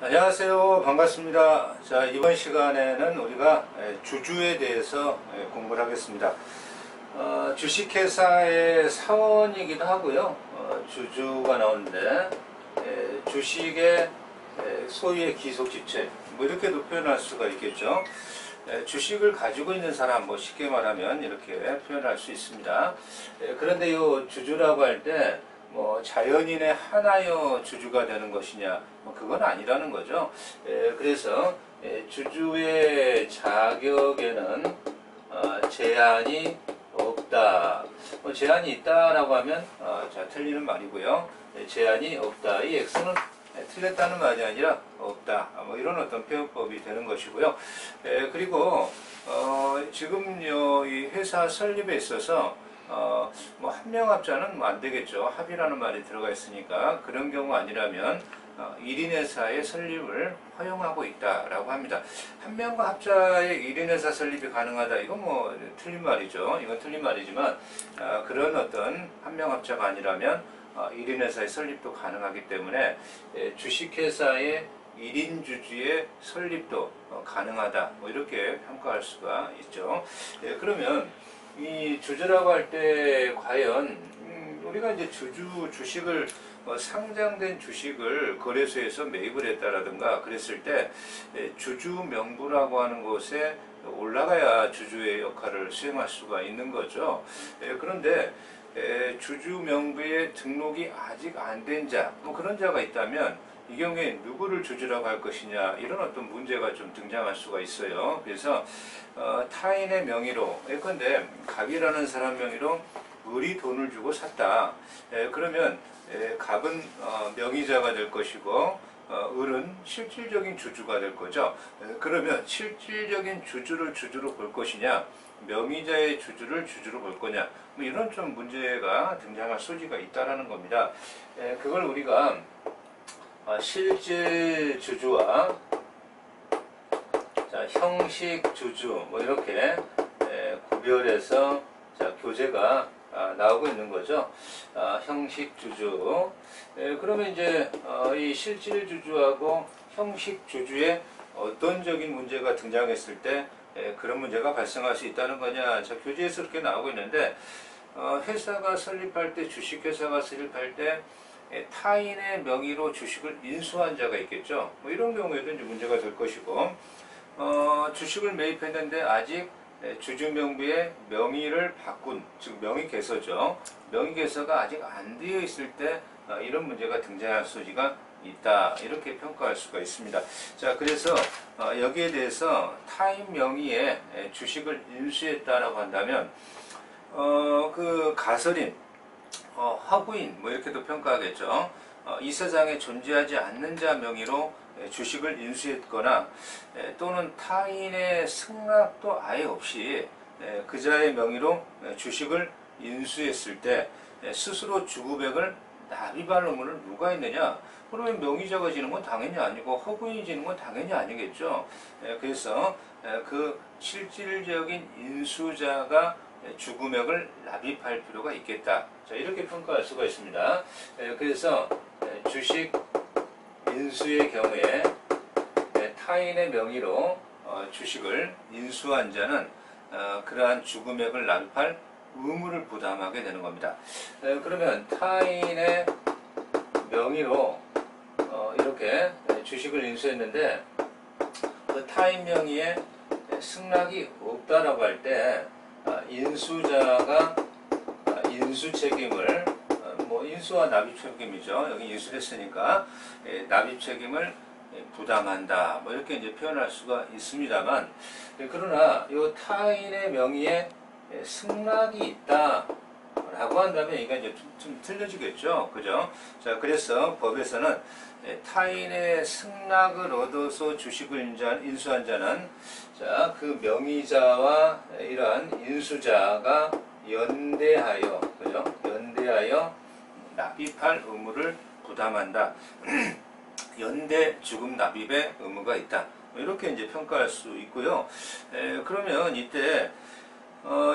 안녕하세요. 반갑습니다. 자, 이번 시간에는 우리가 주주에 대해서 공부를 하겠습니다. 주식회사의 사원이기도 하고요. 주주가 나오는데 주식의 소유의 기속지체 뭐 이렇게도 표현할 수가 있겠죠. 주식을 가지고 있는 사람, 뭐 쉽게 말하면 이렇게 표현할 수 있습니다. 그런데 이 주주라고 할 때 뭐 자연인의 하나여 주주가 되는 것이냐, 뭐 그건 아니라는 거죠. 그래서 주주의 자격에는 제한이 없다. 뭐 제한이 있다라고 하면 자, 틀리는 말이고요. 제한이 없다. 이 X는 틀렸다는 말이 아니라 없다. 뭐 이런 어떤 표현법이 되는 것이고요. 그리고 지금 이 회사 설립에 있어서 뭐 한명합자는 뭐 안 되겠죠. 합의라는 말이 들어가 있으니까 그런 경우 아니라면 1인 회사의 설립을 허용하고 있다라고 합니다. 한명과 합자의 1인 회사 설립이 가능하다. 이건 뭐 틀린 말이죠. 이건 틀린 말이지만 그런 어떤 한명합자가 아니라면 1인 회사의 설립도 가능하기 때문에 주식회사의 1인 주주의 설립도 가능하다. 뭐 이렇게 평가할 수가 있죠. 그러면 이 주주라고 할 때 과연 우리가 이제 주식을 상장된 주식을 거래소에서 매입을 했다라든가 그랬을 때 주주 명부라고 하는 곳에 올라가야 주주의 역할을 수행할 수가 있는 거죠. 그런데 주주 명부에 등록이 아직 안 된 자, 뭐 그런 자가 있다면 이 경우에 누구를 주주라고 할 것이냐, 이런 어떤 문제가 좀 등장할 수가 있어요. 그래서 타인의 명의로, 예컨대 갑이라는 사람 명의로 을이 돈을 주고 샀다. 그러면 갑은 명의자가 될 것이고 을은 실질적인 주주가 될 거죠. 그러면 실질적인 주주를 주주로 볼 것이냐, 명의자의 주주를 주주로 볼 거냐, 뭐 이런 좀 문제가 등장할 소지가 있다라는 겁니다. 그걸 우리가 실질 주주와 자, 형식 주주 뭐 이렇게 구별해서 자, 교재가 나오고 있는 거죠. 형식 주주. 그러면 이제 이 실질 주주하고 형식 주주에 어떤적인 문제가 등장했을 때 그런 문제가 발생할 수 있다는 거냐. 자, 교재에서 이렇게 나오고 있는데 회사가 설립할 때, 주식회사가 설립할 때 타인의 명의로 주식을 인수한 자가 있겠죠. 뭐 이런 경우에도 이제 문제가 될 것이고, 주식을 매입했는데 아직 주주 명부의 명의를 바꾼, 즉 명의 개서죠. 명의 개서가 아직 안 되어 있을 때 이런 문제가 등장할 소지가 있다. 이렇게 평가할 수가 있습니다. 자, 그래서 여기에 대해서 타인 명의의 주식을 인수했다라고 한다면 그 가설인, 허구인 뭐 이렇게도 평가하겠죠. 이 세상에 존재하지 않는 자 명의로 주식을 인수했거나 또는 타인의 승낙도 아예 없이 그 자의 명의로 주식을 인수했을 때 스스로 주구백을 납입할 의무를 누가 했느냐? 그러면 명의자가 지는 건 당연히 아니고 허구인이 지는 건 당연히 아니겠죠. 그래서 그 실질적인 인수자가 주금액을 납입할 필요가 있겠다. 자, 이렇게 평가할 수가 있습니다. 그래서 주식 인수의 경우에 타인의 명의로 주식을 인수한 자는 그러한 주금액을 납입할 의무를 부담하게 되는 겁니다. 그러면 타인의 명의로 이렇게 주식을 인수했는데 그 타인 명의에 승낙이 없다라고 할 때 인수자가 인수 책임을 뭐 인수와 납입 책임이죠. 여기 인수했으니까 납입 책임을 부담한다. 뭐 이렇게 이제 표현할 수가 있습니다만, 그러나 이 타인의 명의에 승낙이 있다라고 한다면 이게 이제 좀 틀려지겠죠, 그죠? 자, 그래서 법에서는 타인의 승낙을 얻어서 주식을 인수한 자는 자, 그 명의자와 이러한 인수자가 연대하여, 그죠? 연대하여 납입할 의무를 부담한다. 연대 주금 납입의 의무가 있다. 이렇게 이제 평가할 수 있고요. 그러면 이때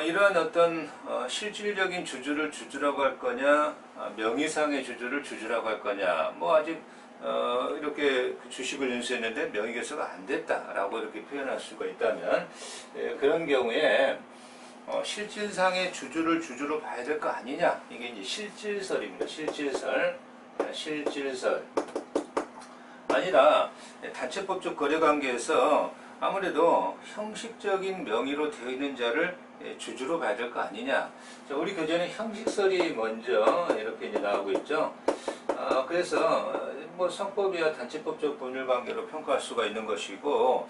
이러한 어떤 실질적인 주주를 주주라고 할 거냐, 명의상의 주주를 주주라고 할 거냐, 뭐 아직 이렇게 그 주식을 인수했는데 명의결서가 안 됐다라고 이렇게 표현할 수가 있다면, 그런 경우에 실질상의 주주로 봐야 될 거 아니냐, 이게 이제 실질설입니다. 실질설 아니라 단체법적 거래관계에서 아무래도 형식적인 명의로 되어 있는 자를 주주로 봐야 될 거 아니냐. 자, 우리 교재는 형식설이 먼저 이렇게 이제 나오고 있죠. 그래서 뭐 성법이야 단체법적 법률관계로 평가할 수가 있는 것이고,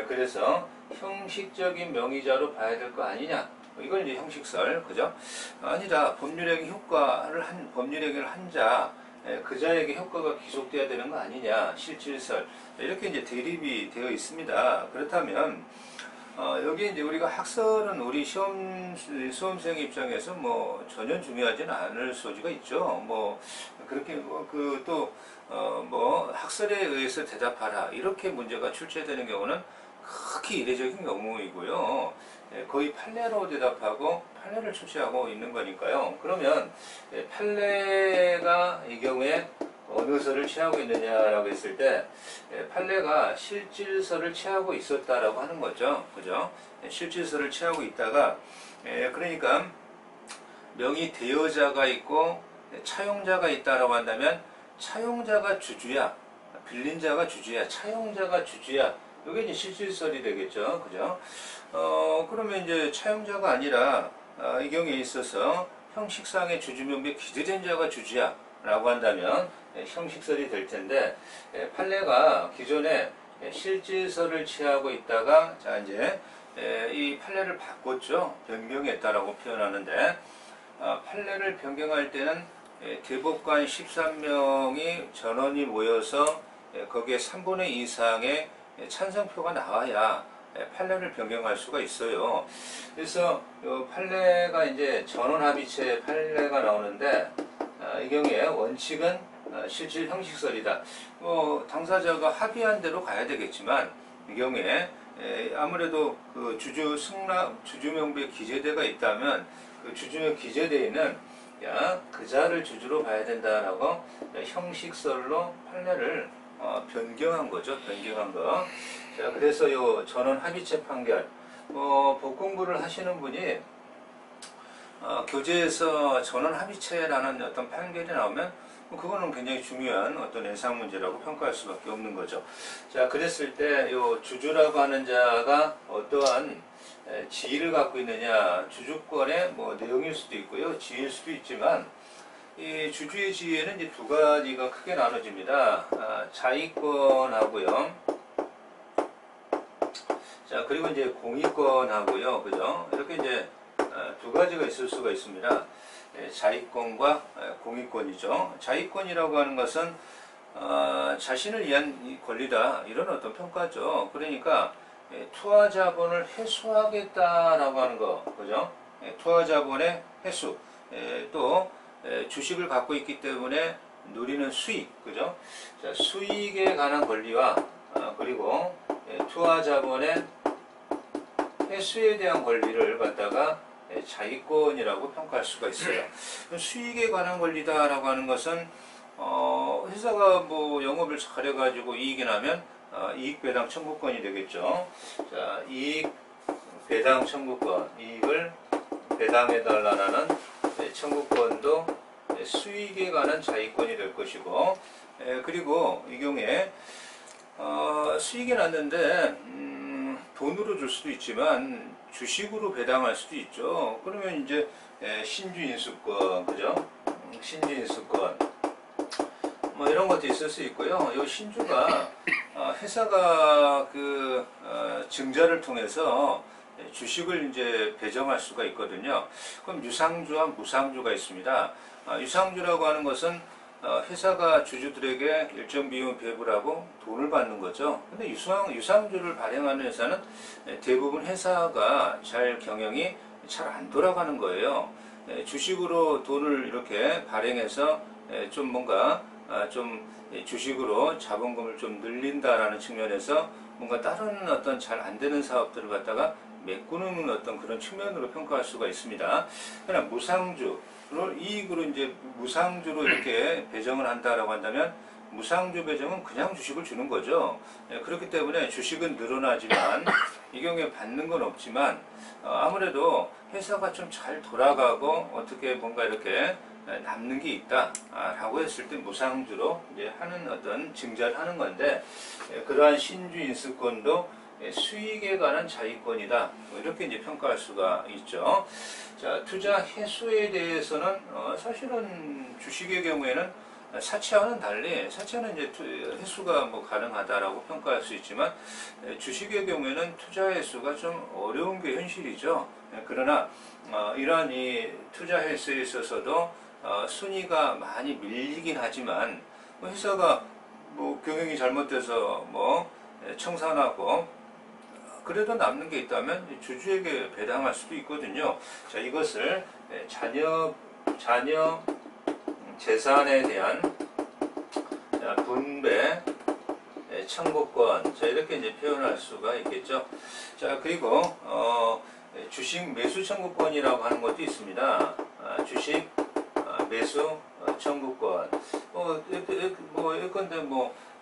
그래서 형식적인 명의자로 봐야 될 거 아니냐. 이건 이제 형식설, 그죠? 아니라 법률행위 법률행위를 한 자, 그 자에게 효과가 귀속돼야 되는 거 아니냐, 실질설. 이렇게 이제 대립이 되어 있습니다. 그렇다면, 여기 이제 우리가 학설은 우리 수험생 입장에서 뭐 전혀 중요하지는 않을 소지가 있죠. 뭐, 그렇게 뭐 학설에 의해서 대답하라. 이렇게 문제가 출제되는 경우는 극히 이례적인 경우이고요. 거의 판례로 대답하고 판례를 출제하고 있는 거니까요. 그러면 판례가 이 경우에 어느 설을 취하고 있느냐라고 했을 때, 판례가 실질설을 취하고 있었다라고 하는 거죠. 그죠? 실질설을 취하고 있다가, 그러니까 명의 대여자가 있고 차용자가 있다라고 한다면, 차용자가 주주야, 빌린 자가 주주야, 차용자가 주주야. 이게 이제 실질설이 되겠죠. 그죠? 그러면 이제 차용자가 아니라, 이 경우에 있어서 형식상의 주주명부에 기재된 자가 주주야 라고 한다면 형식설이 될 텐데, 판례가 기존에 실질설을 취하고 있다가, 자, 이제 이 판례를 바꿨죠. 변경했다라고 표현하는데, 판례를 변경할 때는 대법관 13명이 전원이 모여서 거기에 3분의 2 이상의 찬성표가 나와야 판례를 변경할 수가 있어요. 그래서 판례가 이제 전원합의체 판례가 나오는데, 이 경우에 원칙은 실질 형식설이다. 당사자가 합의한 대로 가야 되겠지만, 이 경우에 아무래도 그 주주명부에 기재대가 있다면, 그 주주명 기재대에는 그 자를 주주로 봐야 된다라고 형식설로 판례를 변경한 거죠. 변경한 거. 자, 그래서 요 전원 합의체 판결, 법 공부를 하시는 분이 교재에서 전원 합의체라는 어떤 판결이 나오면 그거는 굉장히 중요한 어떤 예상 문제라고 평가할 수밖에 없는 거죠. 자, 그랬을 때 요 주주라고 하는 자가 어떠한 지위를 갖고 있느냐, 주주권의 뭐 내용일 수도 있고요, 지위일 수도 있지만, 이 주주의 지위에는 이제 두 가지가 크게 나눠집니다. 자의권하고요. 자, 그리고 이제 공의권하고요, 그죠? 이렇게 이제 두 가지가 있을 수가 있습니다. 자의권과 공의권이죠. 자의권이라고 하는 것은 자신을 위한 이 권리다, 이런 어떤 평가죠. 그러니까 투하자본을 회수하겠다라고 하는 거, 그죠? 투하자본의 회수, 또 주식을 갖고 있기 때문에 누리는 수익, 그죠? 자, 수익에 관한 권리와 그리고 투하자본의 회수에 대한 권리를 갖다가 자의권이라고 평가할 수가 있어요. 수익에 관한 권리다라고 하는 것은 회사가 뭐 영업을 잘해가지고 이익이 나면 이익 배당 청구권이 되겠죠. 자, 이익 배당 청구권, 이익을 배당해달라는 청구권도 수익에 관한 자의권이 될 것이고, 그리고 이 경우에 수익이 났는데 돈으로 줄 수도 있지만 주식으로 배당할 수도 있죠. 그러면 이제 신주인수권, 그죠? 신주인수권, 뭐 이런 것도 있을 수 있고요. 이 신주가 회사가 그 증자를 통해서 주식을 이제 배정할 수가 있거든요. 그럼 유상주와 무상주가 있습니다. 유상주라고 하는 것은 회사가 주주들에게 일정 비용 배분을 하고 돈을 받는 거죠. 근데 유상주를 발행하는 회사는 대부분 회사가 잘 경영이 잘 안 돌아가는 거예요. 주식으로 돈을 이렇게 발행해서 좀 뭔가 좀 주식으로 자본금을 좀 늘린다라는 측면에서 뭔가 다른 어떤 잘 안 되는 사업들을 갖다가 메꾸는 어떤 그런 측면으로 평가할 수가 있습니다. 그러나 무상주를 이익으로 이제 무상주로 이렇게 배정을 한다라고 한다면 무상주 배정은 그냥 주식을 주는 거죠. 그렇기 때문에 주식은 늘어나지만 이 경우에 받는 건 없지만 아무래도 회사가 좀 잘 돌아가고 어떻게 뭔가 이렇게 남는 게 있다라고 했을 때 무상주로 이제 하는 어떤 증자를 하는 건데 그러한 신주 인수권도 수익에 관한 자위권이다. 뭐 이렇게 이제 평가할 수가 있죠. 자, 투자 횟수에 대해서는 사실은 주식의 경우에는 사채와는 달리 사채는 이제 횟수가 뭐 가능하다라고 평가할 수 있지만 주식의 경우에는 투자 횟수가 좀 어려운 게 현실이죠. 그러나 이러한 이 투자 횟수에 있어서도 순위가 많이 밀리긴 하지만 회사가 뭐 경영이 잘못돼서 뭐 청산하고 그래도 남는 게 있다면 주주에게 배당할 수도 있거든요. 자, 이것을 자녀 재산에 대한 분배 청구권, 자, 이렇게 이제 표현할 수가 있겠죠. 자, 그리고 주식 매수 청구권이라고 하는 것도 있습니다. 주식 매수 청구권. 예컨대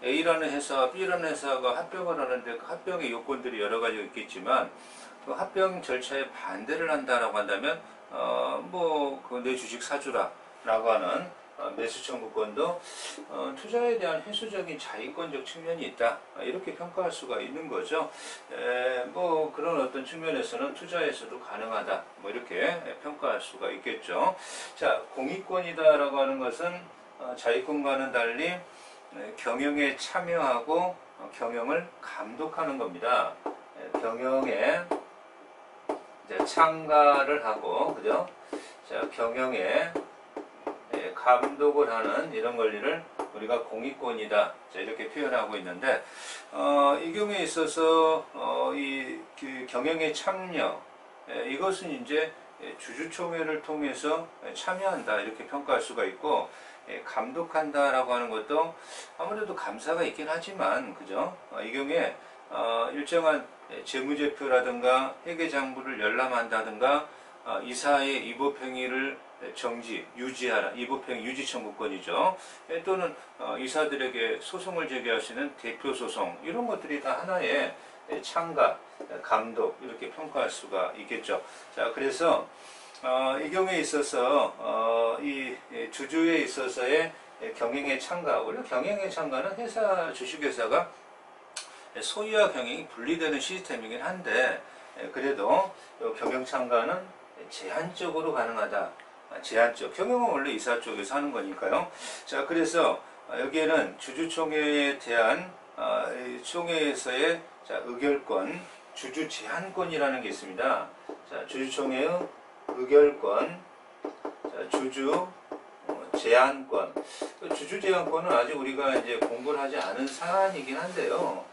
A라는 회사, B라는 회사가 합병을 하는데 그 합병의 요건들이 여러 가지가 있겠지만 그 합병 절차에 반대를 한다라고 한다면 내 주식 사주라라고 하는 매수 청구권도 투자에 대한 횟수적인 자위권적 측면이 있다, 이렇게 평가할 수가 있는 거죠. 그런 어떤 측면에서는 투자에서도 가능하다, 뭐 이렇게 평가할 수가 있겠죠. 자, 공익권이다라고 하는 것은 자위권과는 달리 경영에 참여하고 경영을 감독하는 겁니다. 경영에 이제 참가를 하고, 그죠? 자, 경영에 감독을 하는 이런 권리를 우리가 공익권이다, 자, 이렇게 표현하고 있는데 이 경우에 있어서 그 경영의 참여, 이것은 이제 주주총회를 통해서 참여한다, 이렇게 평가할 수가 있고, 감독한다라고 하는 것도 아무래도 감사가 있긴 하지만, 그죠? 이 경우에 일정한 재무제표라든가 회계장부를 열람한다든가 이사의 이법행위를 정지, 유지하라, 이법행위 유지 청구권이죠. 또는 이사들에게 소송을 제기할 수 있는 대표소송, 이런 것들이 다 하나의 참가, 감독, 이렇게 평가할 수가 있겠죠. 자, 그래서 이 경우에 있어서 이 주주에 있어서의 경영의 참가, 원래 경영의 참가는 회사, 주식회사가 소유와 경영이 분리되는 시스템이긴 한데 그래도 경영 참가는 제한적으로 가능하다. 제한적. 경영은 원래 이사 쪽에서 하는 거니까요. 자, 그래서 여기에는 주주총회에 대한 총회에서의 의결권, 주주 제한권이라는 게 있습니다. 자, 주주총회의 의결권, 자, 주주 제한권. 주주 제한권은 아직 우리가 이제 공부를 하지 않은 사안이긴 한데요.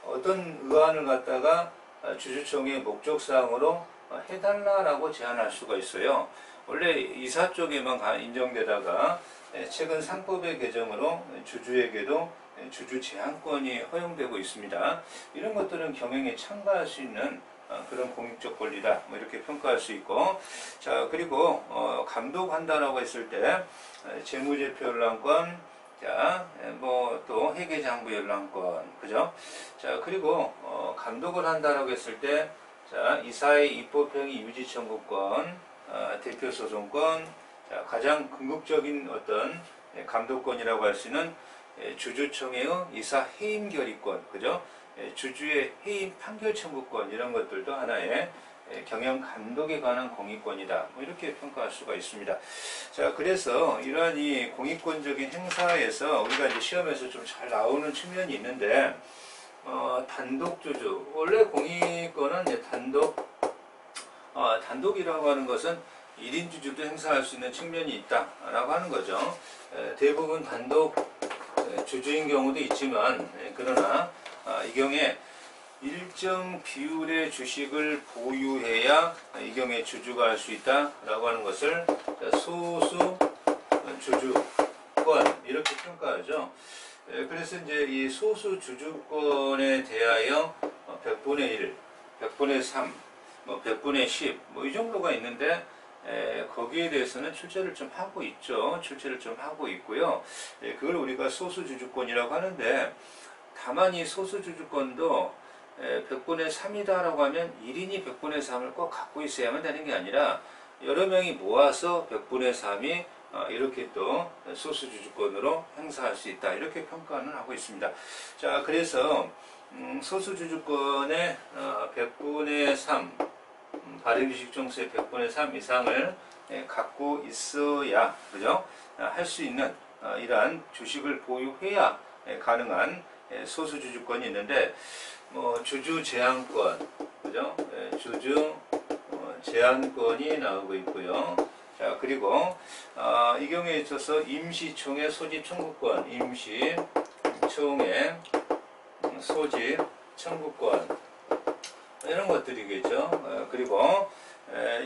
어떤 의안을 갖다가 주주총회 목적사항으로 해달라라고 제안할 수가 있어요. 원래 이사 쪽에만 인정되다가 최근 상법의 개정으로 주주에게도 주주 제한권이 허용되고 있습니다. 이런 것들은 경영에 참가할 수 있는 그런 공익적 권리다, 뭐 이렇게 평가할 수 있고, 자, 그리고 감독한다라고 했을 때 재무제표 열람권, 자, 또 회계장부 열람권, 그죠? 자, 그리고 감독을 한다라고 했을 때, 자, 이사의 입법행위 유지 청구권, 대표소송권, 자, 가장 궁극적인 어떤 감독권이라고 할 수 있는 주주총회의 이사 해임 결의권, 그죠? 주주의 해임 판결 청구권, 이런 것들도 하나의 경영 감독에 관한 공익권이다, 뭐 이렇게 평가할 수가 있습니다. 자, 그래서 이러한 이 공익권적인 행사에서 우리가 이제 시험에서 좀 잘 나오는 측면이 있는데, 단독주주, 원래 공익권은 이제 단독이라고 하는 것은 1인 주주도 행사할 수 있는 측면이 있다라고 하는 거죠. 대부분 단독 주주인 경우도 있지만, 그러나 이 경우에 일정 비율의 주식을 보유해야 이 경우에 주주가 할 수 있다라고 하는 것을 소수 주주권, 이렇게 평가하죠. 그래서 이제 이 소수 주주권에 대하여 100분의 1, 100분의 3, 100분의 10, 이 정도가 있는데 거기에 대해서는 출제를 좀 하고 있죠. 출제를 좀 하고 있고요. 그걸 우리가 소수주주권이라고 하는데, 다만 이 소수주주권도 100분의 3이다라고 하면 1인이 100분의 3을 꼭 갖고 있어야만 되는 게 아니라 여러 명이 모아서 100분의 3이 이렇게 또 소수주주권으로 행사할 수 있다. 이렇게 평가는 하고 있습니다. 자, 그래서 소수주주권의 100분의 3, 발행주식종수의 100분의 3 이상을 갖고 있어야, 그죠? 할 수 있는 이러한 주식을 보유해야 가능한 소수주주권이 있는데, 뭐 주주 제한권, 그죠? 주주 제한권이 나오고 있고요. 자, 그리고 이 경우에 있어서 임시총회 소집 청구권, 임시총회 소집 청구권, 이런 것들이겠죠. 그리고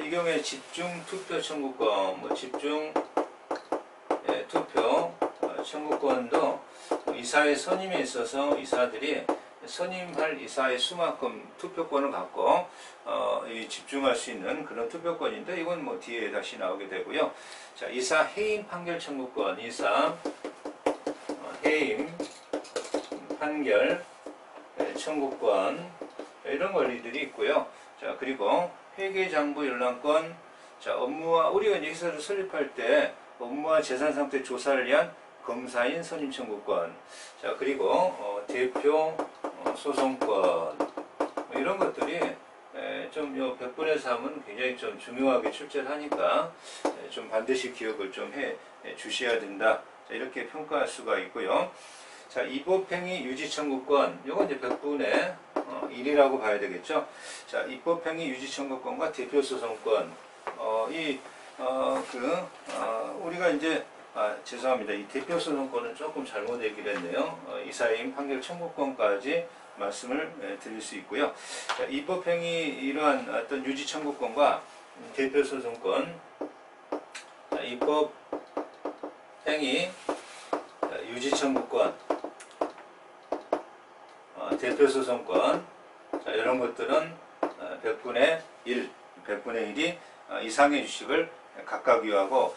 이 경우에 집중 투표 청구권, 뭐 집중 투표 청구권도 이사의 선임에 있어서 이사들이 선임할 이사의 수만큼 투표권을 갖고 집중할 수 있는 그런 투표권인데, 이건 뭐 뒤에 다시 나오게 되고요. 자, 이사 해임 판결 청구권, 이사 해임 판결 청구권, 이런 권리들이 있고요. 자, 그리고 회계장부 열람권, 자, 업무와 우리가 이제 회사를 설립할 때 업무와 재산 상태 조사를 위한 검사인 선임 청구권, 자, 그리고 대표 소송권, 뭐 이런 것들이 좀 요 100분의 3은 굉장히 좀 중요하게 출제를 하니까 좀 반드시 기억을 좀 해 주셔야 된다. 자, 이렇게 평가할 수가 있고요. 자, 입법행위 유지 청구권, 요건 이제 100분의 1이라고 봐야 되겠죠. 자, 입법행위 유지 청구권과 대표 소송권, 우리가 이제 죄송합니다. 이 대표 소송권은 조금 잘못 얘기를 했네요. 이사해임 판결 청구권까지 말씀을 드릴 수 있고요. 자, 입법행위 이러한 어떤 유지 청구권과 대표 소송권, 입법행위 유지 청구권, 대표 소송권, 자, 이런 것들은 100분의 1, 100분의 1이 이상의 주식을 각각 유하고,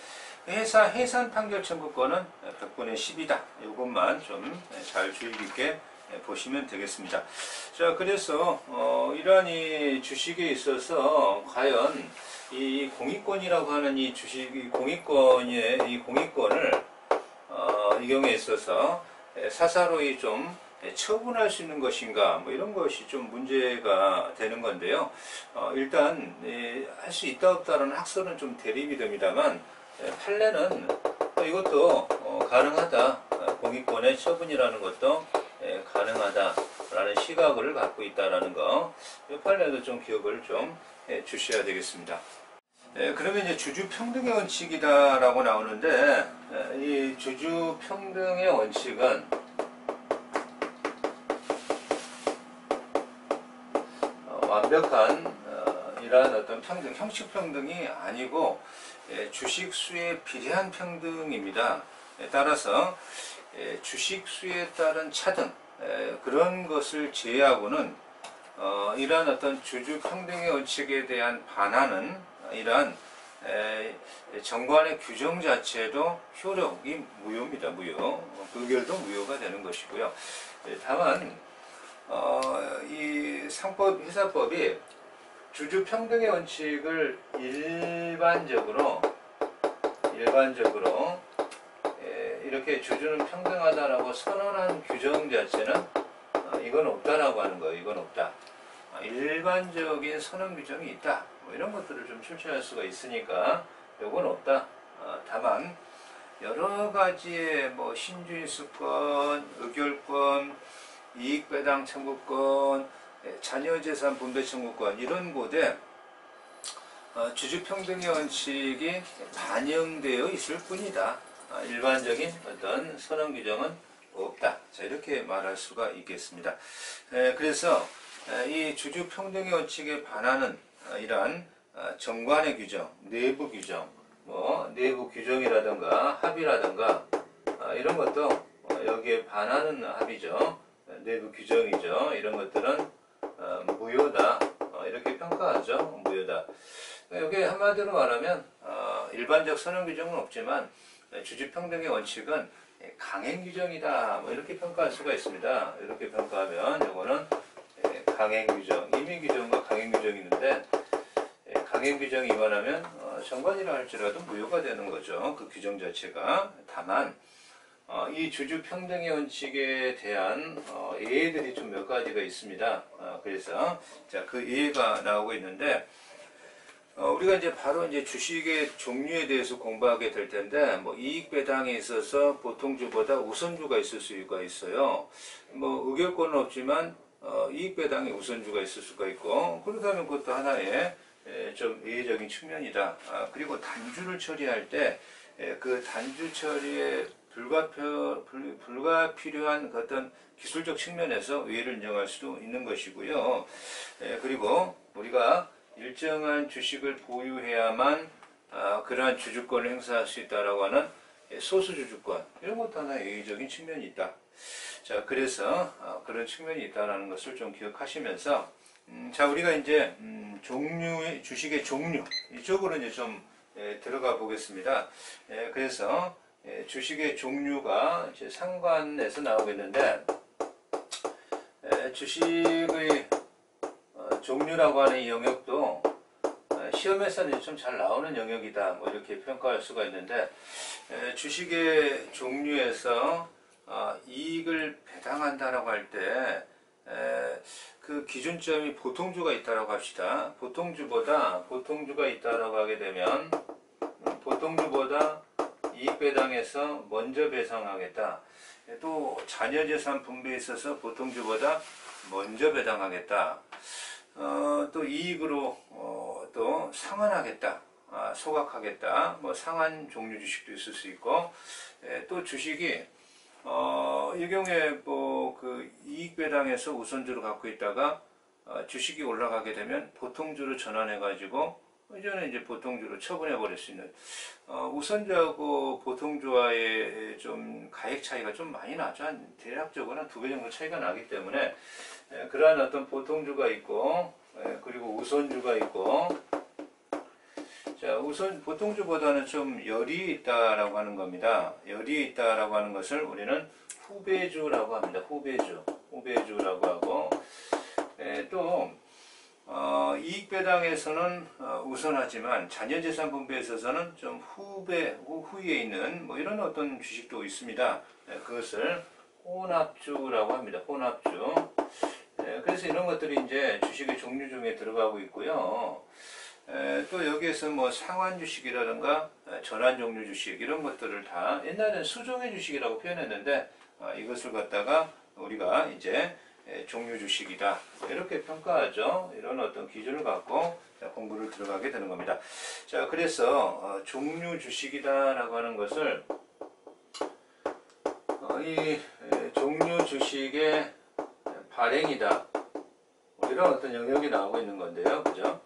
회사 해산 판결 청구권은 100분의 10이다. 이것만 좀 잘 주의 깊게 보시면 되겠습니다. 자, 그래서 이러한 이 주식에 있어서 과연 이 공익권이라고 하는 이 주식, 이 공익권을 이 경우에 있어서 사사로이 좀 처분할 수 있는 것인가, 뭐 이런 것이 좀 문제가 되는 건데요. 일단 할 수 있다 없다라는 학설은 좀 대립이 됩니다만, 판례는 이것도 가능하다, 공익권의 처분이라는 것도 가능하다라는 시각을 갖고 있다라는 거, 이 판례도 좀 기억을 좀 주셔야 되겠습니다. 그러면 이제 주주 평등의 원칙이다라고 나오는데, 이 주주 평등의 원칙은 완벽한 이러한 어떤 평등, 형식 평등이 아니고 주식 수에 비례한 평등입니다. 따라서 주식 수에 따른 차등, 그런 것을 제외하고는 이러한 어떤 주주 평등의 원칙에 대한 반하는 이러한 정관의 규정 자체도 효력이 무효입니다. 무효. 의결도 무효가 되는 것이고요. 다만 이 상법, 회사법이 주주 평등의 원칙을 일반적으로 이렇게 주주는 평등하다라고 선언한 규정 자체는 이건 없다라고 하는 거예요. 이건 없다. 일반적인 선언 규정이 있다. 뭐 이런 것들을 좀 출제할 수가 있으니까 이건 없다. 다만 여러 가지의 뭐 신주인수권, 의결권, 이익배당 청구권, 자녀재산 분배 청구권, 이런 곳에 주주평등의 원칙이 반영되어 있을 뿐이다. 일반적인 어떤 선언 규정은 없다. 자, 이렇게 말할 수가 있겠습니다. 그래서 이 주주평등의 원칙에 반하는 이러한 정관의 규정, 내부 규정, 뭐 내부 규정이라든가 합의라든가 이런 것도 여기에 반하는 합의죠. 내부 규정이죠. 이런 것들은 무효다. 이렇게 평가하죠. 무효다. 여기 한마디로 말하면 일반적 선언 규정은 없지만 주주평등의 원칙은 강행 규정이다. 뭐 이렇게 평가할 수가 있습니다. 이렇게 평가하면 이거는 강행 규정, 임의 규정과 강행 규정이 있는데 강행 규정이 위반하면 정관이라 할지라도 무효가 되는 거죠. 그 규정 자체가. 다만 이 주주 평등의 원칙에 대한 예외들이 좀 몇 가지가 있습니다. 그래서 자, 그 예외가 나오고 있는데 우리가 이제 바로 이제 주식의 종류에 대해서 공부하게 될 텐데 뭐 이익 배당에 있어서 보통주보다 우선주가 있을 수가 있어요. 뭐 의결권은 없지만 이익 배당에 우선주가 있을 수가 있고 그렇다면 그것도 하나의 좀 예외적인 측면이다. 그리고 단주를 처리할 때 그 단주 처리에 불가피료한 어떤 기술적 측면에서 의의를 인정할 수도 있는 것이고요. 그리고 우리가 일정한 주식을 보유해야만 그러한 주주권을 행사할 수 있다라고 하는 소수주주권 이런 것도 하나의 예외적인 측면이 있다. 자, 그래서 그런 측면이 있다라는 것을 좀 기억하시면서 자, 우리가 이제 종류의 주식의 종류 이쪽으로 이제 좀 들어가 보겠습니다. 그래서 주식의 종류가 이제 상관에서 나오고 있는데 주식의 종류라고 하는 이 영역도 시험에서는 좀 잘 나오는 영역이다. 뭐 이렇게 평가할 수가 있는데 주식의 종류에서 이익을 배당한다라고 할 때 그 기준점이 보통주가 있다라고 합시다. 보통주가 있다라고 하게 되면 보통주보다 이익 배당에서 먼저 배상하겠다. 또 자녀재산 분배에 있어서 보통주보다 먼저 배당하겠다. 또 이익으로 또 상환하겠다. 소각하겠다. 뭐 상환 종류 주식도 있을 수 있고 또 주식이 이 경우에 뭐 그 이익 배당에서 우선주를 갖고 있다가 주식이 올라가게 되면 보통주로 전환해 가지고 이제는 이제 보통주로 처분해 버릴 수 있는 우선주하고 보통주와의 좀 가액 차이가 좀 많이 나죠. 한 대략적으로 한 2배 정도 차이가 나기 때문에 그러한 어떤 보통주가 있고 그리고 우선주가 있고 자, 우선 보통주보다는 좀 열이 있다라고 하는 겁니다. 열이 있다라고 하는 것을 우리는 후배주라고 합니다. 후배주라고 하고 또 이익 배당에서는 우선하지만 자녀재산 분배에 있어서는 좀 후에 있는 뭐 이런 어떤 주식도 있습니다. 그것을 혼합주라고 합니다. 혼합주. 그래서 이런 것들이 이제 주식의 종류 중에 들어가고 있고요. 또 여기에서 뭐 상환 주식이라든가 전환 종류 주식 이런 것들을 다 옛날에는 수종의 주식이라고 표현했는데 이것을 갖다가 우리가 이제 종류 주식이다 이렇게 평가하죠. 이런 어떤 기준을 갖고 공부를 들어가게 되는 겁니다. 자, 그래서 종류 주식이다라고 하는 것을 이 종류 주식의 발행이다 이런 어떤 영역이 나오고 있는 건데요, 그죠?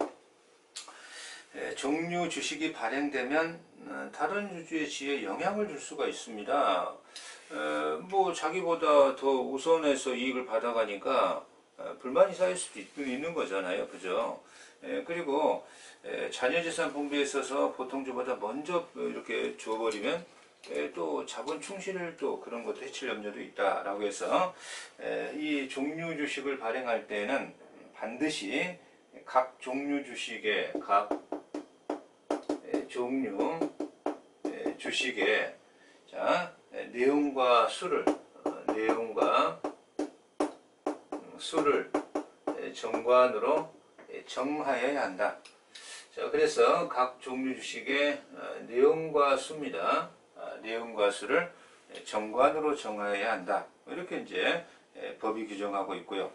종류 주식이 발행되면 다른 주주의 지위에 영향을 줄 수가 있습니다. 뭐 자기보다 더 우선해서 이익을 받아가니까 불만이 쌓일 수도 있는 거잖아요, 그죠? 그리고 자녀재산 분배에 있어서 보통주보다 먼저 이렇게 줘버리면 또 자본 충실을 또 그런 것도 해칠 염려도 있다라고 해서 이 종류 주식을 발행할 때는 반드시 각 종류 주식의 종류 주식의 자, 내용과 수를 정관으로 정하여야 한다. 자, 그래서 각 종류 주식의 내용과 수입니다. 내용과 수를 정관으로 정하여야 한다. 이렇게 이제 법이 규정하고 있고요.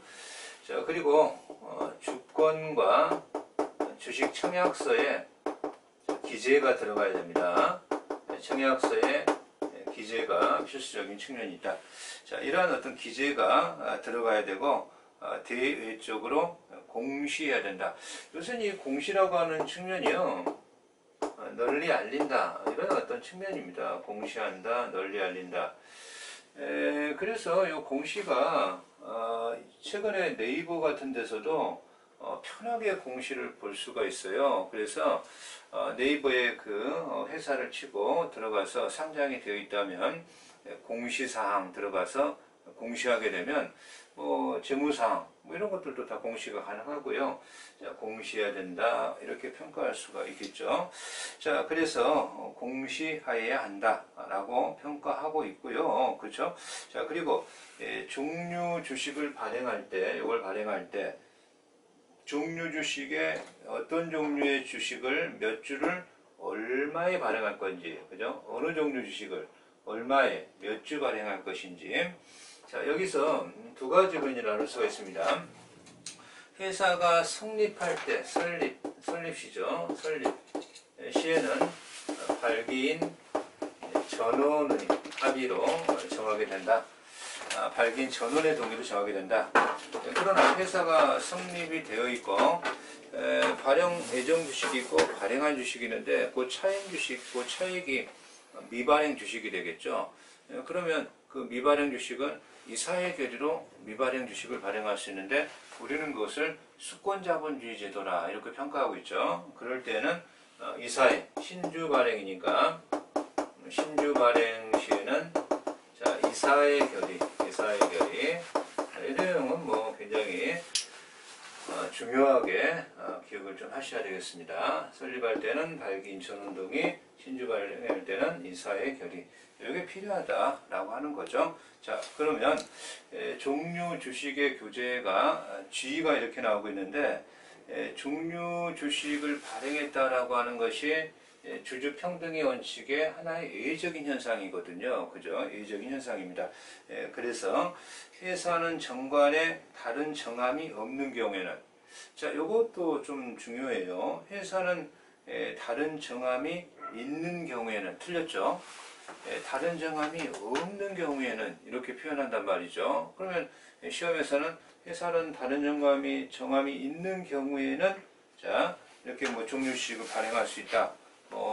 자, 그리고 주권과 주식 청약서에 기재가 들어가야 됩니다. 청약서에 기재가 필수적인 측면이 있다. 자, 이러한 어떤 기재가 들어가야 되고 대외적으로 공시해야 된다. 요새는 이 공시라고 하는 측면이요, 널리 알린다 이런 어떤 측면입니다. 공시한다, 널리 알린다. 그래서 이 공시가 최근에 네이버 같은 데서도 편하게 공시를 볼 수가 있어요. 그래서 네이버에 그 회사를 치고 들어가서 상장이 되어 있다면 공시사항 들어가서 공시하게 되면 재무사항 이런 것들도 다 공시가 가능하고요. 자, 공시해야 된다 이렇게 평가할 수가 있겠죠. 자, 그래서 공시하여야 한다라고 평가하고 있고요. 그렇죠? 자, 그리고 종류 주식을 발행할 때 이걸 발행할 때 종류 주식에 어떤 종류의 주식을 몇 주를 얼마에 발행할 건지, 그죠? 어느 종류 주식을 얼마에 몇 주 발행할 것인지. 자, 여기서 두 가지로 이제 나눌 수가 있습니다. 회사가 성립할 때, 설립시죠. 설립 시에는 발기인 전원의 합의로 정하게 된다. 발기인 전원의 동의로 정하게 된다. 그러나 회사가 성립이 되어 있고 발행 예정 주식이 있고 발행한 주식이 있는데 그 차익 주식, 그 차익이 미발행 주식이 되겠죠. 그러면 그 미발행 주식은 이사의 결의로 미발행 주식을 발행할 수 있는데 우리는 그것을 수권자본주의 제도라 이렇게 평가하고 있죠. 그럴 때는 이사의 신주 발행이니까 신주 발행 시에는 자, 이사의 결의 이 내용은 굉장히 중요하게 기억을 좀 하셔야 되겠습니다. 설립할 때는 발기인 전원동의, 신주 발행할 때는 이사의 결의 이게 필요하다라고 하는 거죠. 자, 그러면 종류 주식의 교재가 G가 이렇게 나오고 있는데 종류 주식을 발행했다라고 하는 것이 주주 평등의 원칙의 하나의 예외적인 현상이거든요. 그죠? 예외적인 현상입니다. 그래서 회사는 정관에 다른 정함이 없는 경우에는 자, 요것도 좀 중요해요. 회사는 다른 정함이 있는 경우에는 틀렸죠? 다른 정함이 없는 경우에는 이렇게 표현한단 말이죠. 그러면 시험에서는 회사는 다른 정함이 있는 경우에는 자, 이렇게 종류주식을 발행할 수 있다.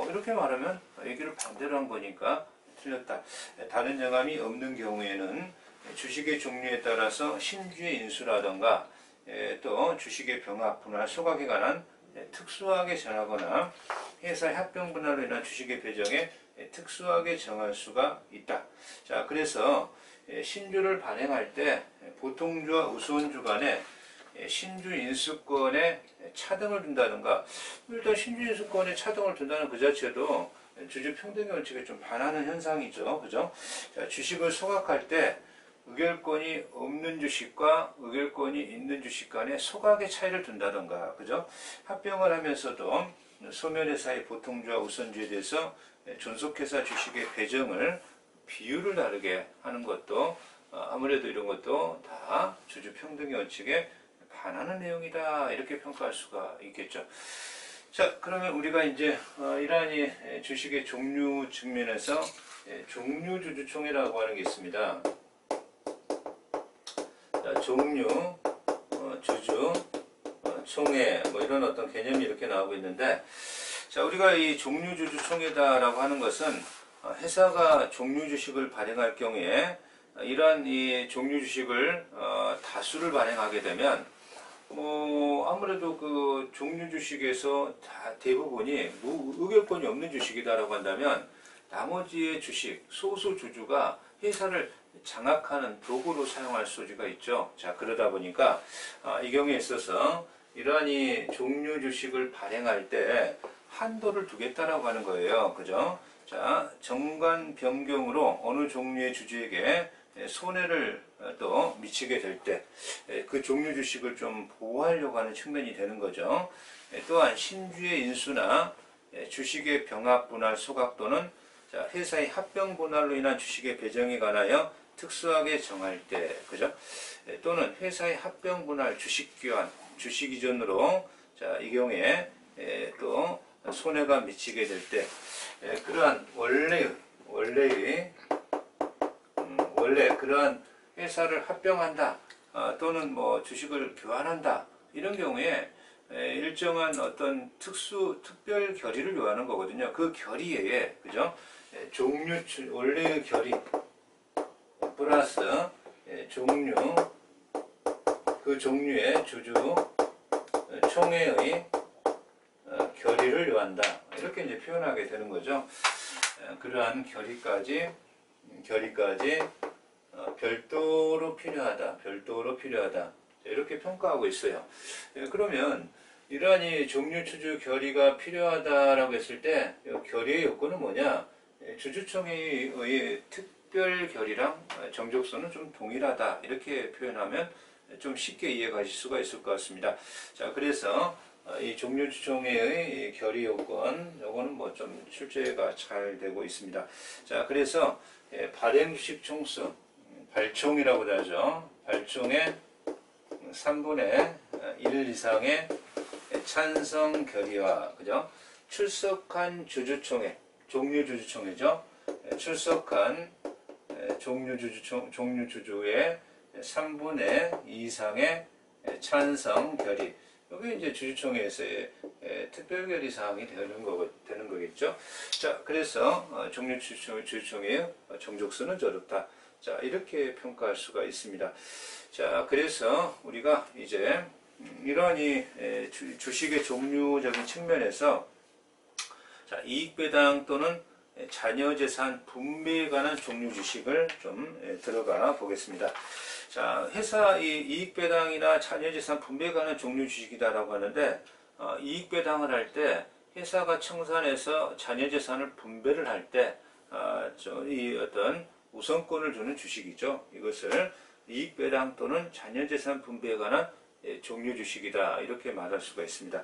이렇게 말하면 얘기를 반대로 한 거니까 틀렸다. 다른 정함이 없는 경우에는 주식의 종류에 따라서 신주의 인수라던가 또 주식의 병합, 분할, 소각에 관한 특수하게 정하거나 회사 합병 분할로 인한 주식의 배정에 특수하게 정할 수가 있다. 자, 그래서 신주를 발행할 때 보통주와 우선주 간에 신주 인수권에 차등을 둔다든가 일단 신주 인수권에 차등을 둔다는 그 자체도 주주 평등의 원칙에 좀 반하는 현상이죠. 그죠? 자, 주식을 소각할 때 의결권이 없는 주식과 의결권이 있는 주식 간에 소각의 차이를 둔다든가 그죠? 합병을 하면서도 소멸회사의 보통주와 우선주에 대해서 존속회사 주식의 배정을 비율을 다르게 하는 것도 아무래도 이런 것도 다 주주 평등의 원칙에 반하는 내용이다 이렇게 평가할 수가 있겠죠. 자, 그러면 우리가 이제 이러한 주식의 종류 측면에서 종류주주총회라고 하는 게 있습니다. 자, 종류, 주주, 총회 이런 어떤 개념이 이렇게 나오고 있는데 자, 우리가 이 종류주주총회다라고 하는 것은 회사가 종류주식을 발행할 경우에 이러한 이 종류주식을 다수를 발행하게 되면 아무래도 그 종류 주식에서 대부분이 의결권이 없는 주식이다라고 한다면 나머지의 주식, 소수 주주가 회사를 장악하는 도구로 사용할 소지가 있죠. 자, 그러다 보니까 이 경우에 있어서 이러한 이 종류 주식을 발행할 때 한도를 두겠다라고 하는 거예요. 그죠? 자, 정관 변경으로 어느 종류의 주주에게 손해를 또 미치게 될 때 그 종류 주식을 좀 보호하려고 하는 측면이 되는 거죠. 또한 신주의 인수나 주식의 병합 분할 소각 또는 회사의 합병 분할로 인한 주식의 배정에 관하여 특수하게 정할 때, 그죠? 또는 회사의 합병 분할 주식 교환, 주식 이전으로 이 경우에 또 손해가 미치게 될 때 그러한 원래 그러한 회사를 합병한다 또는 주식을 교환한다 이런 경우에 일정한 어떤 특별 결의를 요하는 거거든요. 그 결의에 그죠? 원래의 결의 플러스 종류 그 종류의 주주 총회의 결의를 요한다. 이렇게 이제 표현하게 되는 거죠. 그러한 결의까지 별도로 필요하다. 이렇게 평가하고 있어요. 그러면 이러한 이 종류추주 결의가 필요하다라고 했을 때 결의의 요건은 뭐냐? 주주총회의 특별 결의랑 정족수는 좀 동일하다. 이렇게 표현하면 좀 쉽게 이해가실 수가 있을 것 같습니다. 자, 그래서 이 종류추총회의 결의 요건, 요거는 뭐 좀 출제가 잘 되고 있습니다. 자, 그래서 발행주식 총수, 발총이라고도 하죠. 발총의 3분의 1 이상의 찬성 결의와, 그죠? 출석한 주주총회, 종류주주총회죠. 출석한 종류주주의 3분의 2 이상의 찬성 결의. 여기 이제 주주총회에서의 특별결의 사항이 되는 거겠죠. 자, 그래서 종류주주총회의 정족수는 저렇다. 자, 이렇게 평가할 수가 있습니다. 자, 그래서 우리가 이제 이러한 이 주식의 종류적인 측면에서 자, 이익배당 또는 자녀재산 분배에 관한 종류 주식을 좀 들어가 보겠습니다. 자, 회사 이익배당이나 자녀재산 분배에 관한 종류 주식이다라고 하는데, 이익배당을 할 때 회사가 청산해서 자녀재산을 분배를 할 때, 이 어떤 우선권을 주는 주식이죠. 이것을 이익배당 또는 자녀재산 분배에 관한 종류 주식이다. 이렇게 말할 수가 있습니다.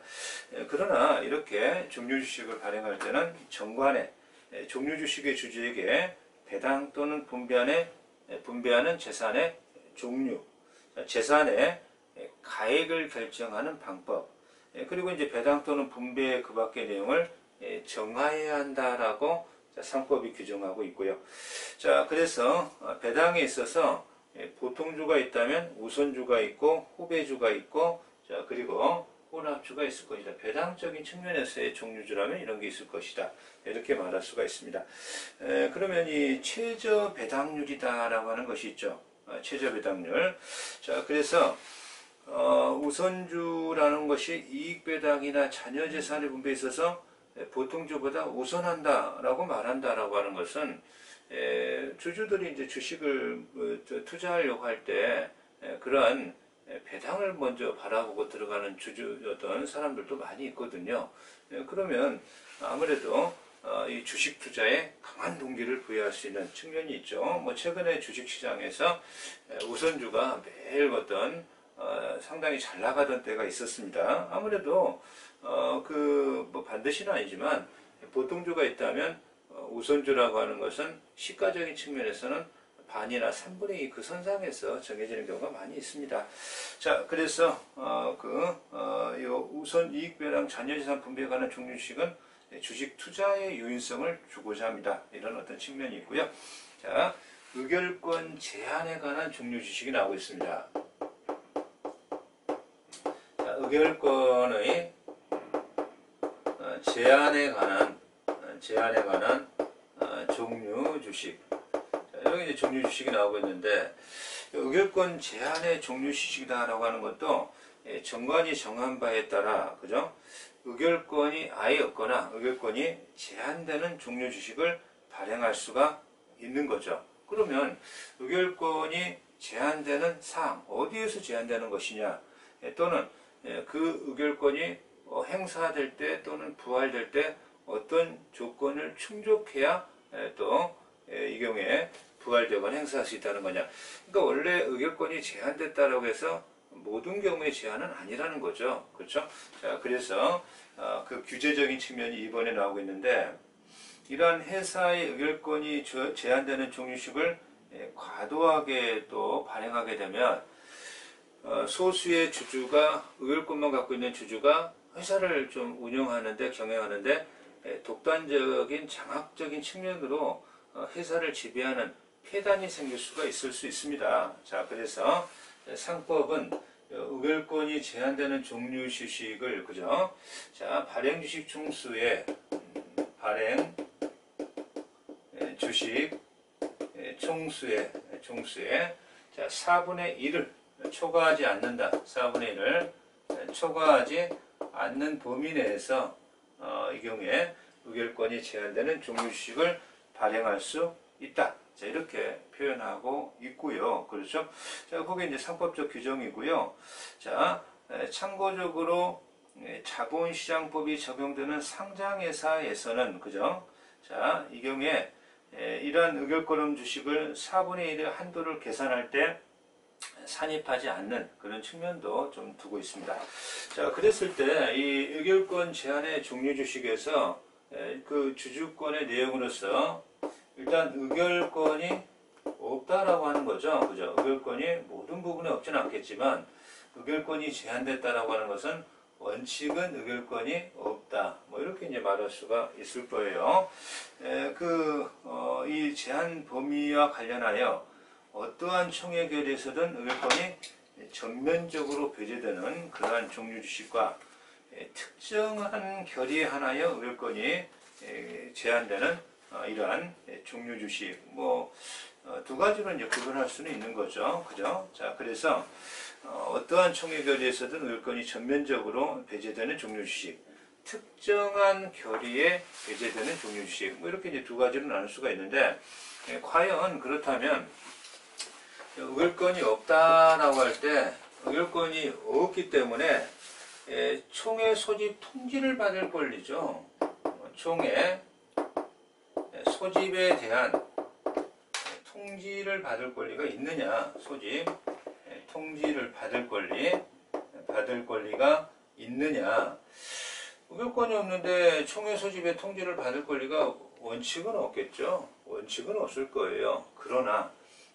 그러나 이렇게 종류 주식을 발행할 때는 정관에 종류 주식의 주주에게 배당 또는 분배하는 재산의 종류, 재산의 가액을 결정하는 방법, 그리고 이제 배당 또는 분배 그 밖의 내용을 정하여야 한다라고 상법이 규정하고 있고요. 자, 그래서 배당에 있어서 보통주가 있다면 우선주가 있고 후배주가 있고, 자, 그리고 혼합주가 있을 것이다. 배당적인 측면에서의 종류주라면 이런 게 있을 것이다. 이렇게 말할 수가 있습니다. 그러면 이 최저 배당률이다라고 하는 것이 있죠. 최저 배당률. 자, 그래서 우선주라는 것이 이익배당이나 자녀재산의 분배에 있어서 보통주보다 우선한다라고 말한다라고 하는 것은 주주들이 이제 주식을 투자하려고 할 때 그러한 배당을 먼저 바라보고 들어가는 어떤 사람들도 많이 있거든요. 그러면 아무래도 이 주식 투자에 강한 동기를 부여할 수 있는 측면이 있죠. 뭐 최근에 주식 시장에서 우선주가 매일 어떤 상당히 잘 나가던 때가 있었습니다. 아무래도 뭐 반드시는 아니지만 보통주가 있다면 우선주라고 하는 것은 시가적인 측면에서는 반이나 3분의 2 그 선상에서 정해지는 경우가 많이 있습니다. 자, 그래서 우선 이익배당 자녀재산 분배에 관한 종류 주식은 주식 투자의 유인성을 주고자 합니다. 이런 어떤 측면이 있고요. 자, 의결권 제한에 관한 종류 주식이 나오고 있습니다. 자, 의결권의 제한에 관한 종류 주식. 자, 여기 이제 종류 주식이 나오고 있는데, 의결권 제한의 종류 주식이다라고 하는 것도 정관이 정한 바에 따라, 그죠? 의결권이 아예 없거나 의결권이 제한되는 종류 주식을 발행할 수가 있는 거죠. 그러면 의결권이 제한되는 사항, 어디에서 제한되는 것이냐, 또는 그 의결권이 행사될 때 또는 부활될 때 어떤 조건을 충족해야 또 이 경우에 부활되거나 행사할 수 있다는 거냐. 그러니까 원래 의결권이 제한됐다라고 해서 모든 경우의 제한은 아니라는 거죠. 그렇죠? 자, 그래서 그 규제적인 측면이 이번에 나오고 있는데, 이러한 회사의 의결권이 제한되는 종류식을 과도하게 또 발행하게 되면 소수의 주주가, 의결권만 갖고 있는 주주가 회사를 좀 운영하는데, 경영하는데 독단적인 장악적인 측면으로 회사를 지배하는 폐단이 생길 수가 있을 수 있습니다. 자, 그래서 상법은 의결권이 제한되는 종류 주식을, 그죠? 자, 발행 주식 총수의 발행 주식 총수의 자, 4분의 1을 초과하지 않는다. 4분의 1을 초과하지 않는 범위 내에서 이 경우에 의결권이 제한되는 종료주식을 발행할 수 있다. 자, 이렇게 표현하고 있고요. 그렇죠? 자, 그게 이제 상법적 규정이고요. 자, 참고적으로 자본시장법이 적용되는 상장회사에서는, 그죠? 자, 이 경우에 이러한 의결권음 주식을 4분의 1의 한도를 계산할 때 산입하지 않는 그런 측면도 좀 두고 있습니다. 자, 그랬을 때 이 의결권 제한의 종류 주식에서 그 주주권의 내용으로서 일단 의결권이 없다라고 하는 거죠. 그죠? 의결권이 모든 부분에 없지는 않겠지만 의결권이 제한됐다라고 하는 것은 원칙은 의결권이 없다. 뭐 이렇게 이제 말할 수가 있을 거예요. 이 제한 범위와 관련하여 어떠한 총회 결의에서든 의결권이 전면적으로 배제되는 그러한 종류 주식과 특정한 결의에 한하여 의결권이 제한되는 이러한 종류 주식, 뭐 두 가지로 이제 구분할 수는 있는 거죠. 그죠? 자, 그래서 어떠한 총회 결의에서든 의결권이 전면적으로 배제되는 종류 주식, 특정한 결의에 배제되는 종류 주식, 뭐 이렇게 이제 두 가지로 나눌 수가 있는데, 과연 그렇다면 의결권이 없다라고 할 때 의결권이 없기 때문에 총회 소집 통지를 받을 권리죠. 총회 소집에 대한 통지를 받을 권리가 있느냐, 소집 통지를 받을 권리가 있느냐. 의결권이 없는데 총회 소집에 통지를 받을 권리가 원칙은 없겠죠. 원칙은 없을 거예요. 그러나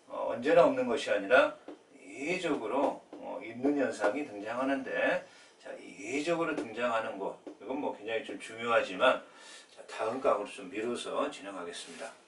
언제나 없는 것이 아니라 이례적으로 있는 현상이 등장하는데, 자, 이례적으로 등장하는 것, 이건 뭐 굉장히 좀 중요하지만, 자, 다음 강으로 좀 미뤄서 진행하겠습니다.